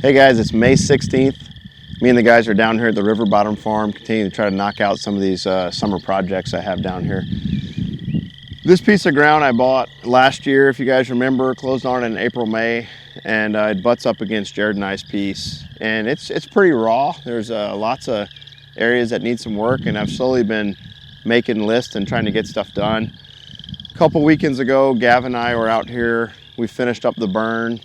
Hey guys, it's May 16th. Me and the guys are down here at the River Bottom Farm, continuing to try to knock out some of these summer projects I have down here. This piece of ground I bought last year, if you guys remember, closed on in April, May, and it butts up against Jared and I's piece. And it's pretty raw. There's lots of areas that need some work, and I've slowly been making lists and trying to get stuff done. A couple weekends ago, Gavin and I were out here. We finished up the burn.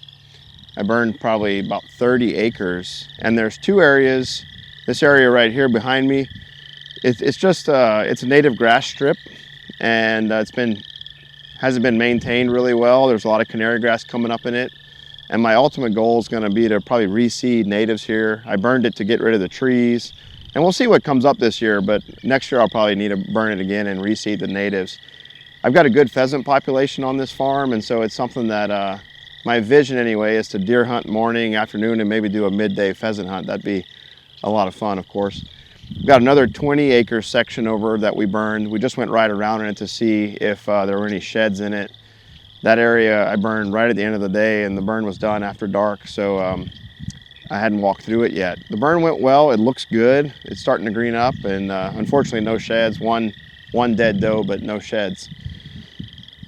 I burned probably about 30 acres, and there's two areas. This area right here behind me, it's a native grass strip, and hasn't been maintained really well. There's a lot of canary grass coming up in it, and my ultimate goal is going to be to probably reseed natives here. I burned it to get rid of the trees, and we'll see what comes up this year, but next year I'll probably need to burn it again and reseed the natives. I've got a good pheasant population on this farm, and so it's something that my vision anyway is to deer hunt morning, afternoon, and maybe do a midday pheasant hunt. That'd be a lot of fun, of course. We've got another 20-acre section over that we burned. We just went right around it to see if there were any sheds in it. That area I burned right at the end of the day, and the burn was done after dark, so I hadn't walked through it yet. The burn went well. It looks good. It's starting to green up, and unfortunately no sheds. One dead doe, but no sheds.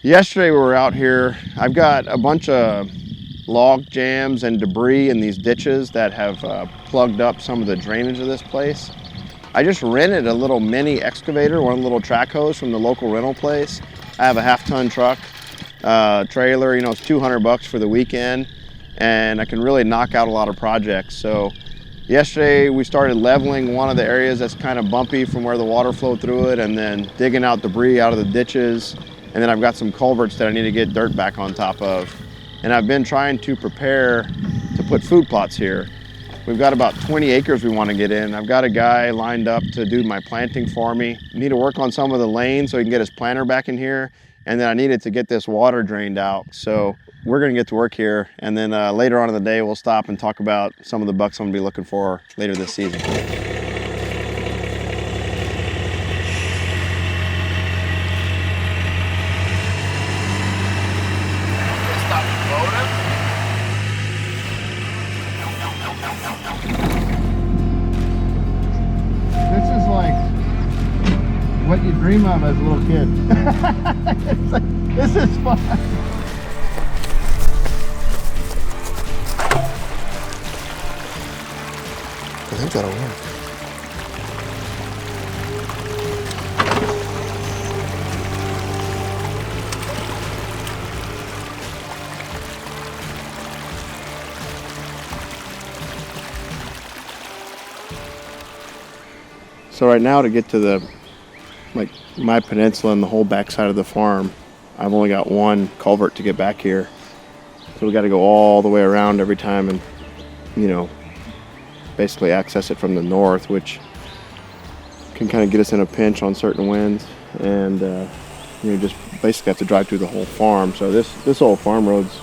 Yesterday we were out here. I've got a bunch of log jams and debris in these ditches that have plugged up some of the drainage of this place. I just rented a little mini excavator, one little track hose from the local rental place. I have a half-ton truck, trailer, it's $200 for the weekend, and I can really knock out a lot of projects. So yesterday we started leveling one of the areas that's kind of bumpy from where the water flowed through it, and then digging out debris out of the ditches. And then I've got some culverts that I need to get dirt back on top of. And I've been trying to prepare to put food plots here. We've got about 20 acres we want to get in. I've got a guy lined up to do my planting for me. I need to work on some of the lanes so he can get his planter back in here. And then I needed to get this water drained out. So we're going to get to work here. And then later on in the day, we'll stop and talk about some of the bucks I'm going to be looking for later this season. What you dream of as a little kid. This is fun. I think that'll work. So right now, to get to my peninsula and the whole backside of the farm, I've only got one culvert to get back here. So we got to go all the way around every time and, basically access it from the north, which can kind of get us in a pinch on certain winds. And, just basically have to drive through the whole farm. So this old farm road's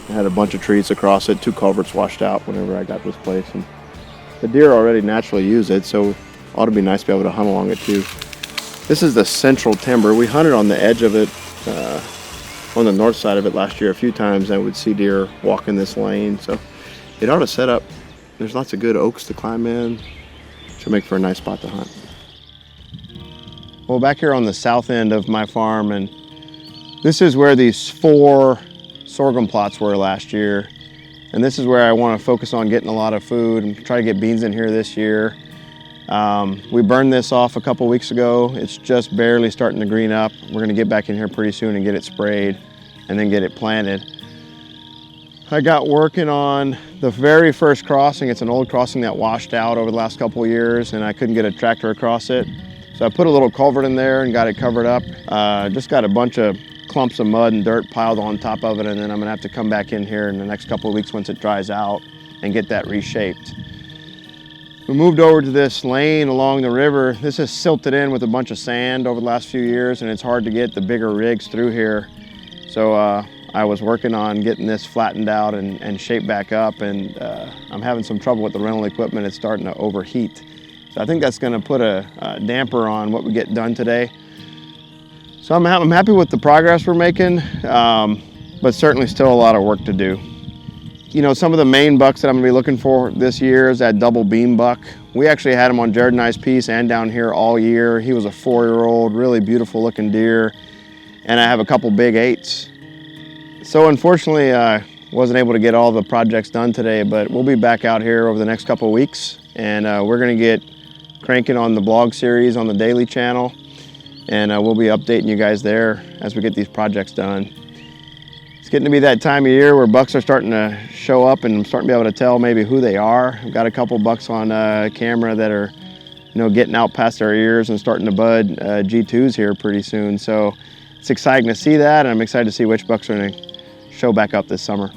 had a bunch of trees across it, 2 culverts washed out whenever I got this place. And the deer already naturally use it, so it ought to be nice to be able to hunt along it too. This is the central timber. We hunted on the edge of it, on the north side of it last year a few times. I would see deer walking this lane, so it ought to set up. There's lots of good oaks to climb in. Should make for a nice spot to hunt. Well, back here on the south end of my farm, and this is where these 4 sorghum plots were last year. And this is where I want to focus on getting a lot of food and try to get beans in here this year. We burned this off a couple weeks ago. It's just barely starting to green up. We're gonna get back in here pretty soon and get it sprayed and then get it planted. I got working on the very first crossing. It's an old crossing that washed out over the last couple of years, and I couldn't get a tractor across it. So I put a little culvert in there and got it covered up. Just got a bunch of clumps of mud and dirt piled on top of it, and then I'm gonna have to come back in here in the next couple of weeks once it dries out and get that reshaped. We moved over to this lane along the river. This is silted in with a bunch of sand over the last few years, and it's hard to get the bigger rigs through here. So I was working on getting this flattened out and shaped back up, and I'm having some trouble with the rental equipment. It's starting to overheat. So I think that's gonna put a damper on what we get done today. So I'm happy with the progress we're making, but certainly still a lot of work to do. You know, some of the main bucks that I'm gonna be looking for this year is that double beam buck. We actually had him on Jared and I's piece and down here all year. He was a 4-year-old, really beautiful looking deer. And I have a couple big 8s. So unfortunately, I wasn't able to get all the projects done today, but we'll be back out here over the next couple of weeks. And we're gonna get cranking on the blog series on the daily channel. And we'll be updating you guys there as we get these projects done. It's getting to be that time of year where bucks are starting to show up, and I'm starting to be able to tell maybe who they are. I've got a couple bucks on camera that are, you know, getting out past their ears and starting to bud G2s here pretty soon. So it's exciting to see that, and I'm excited to see which bucks are going to show back up this summer.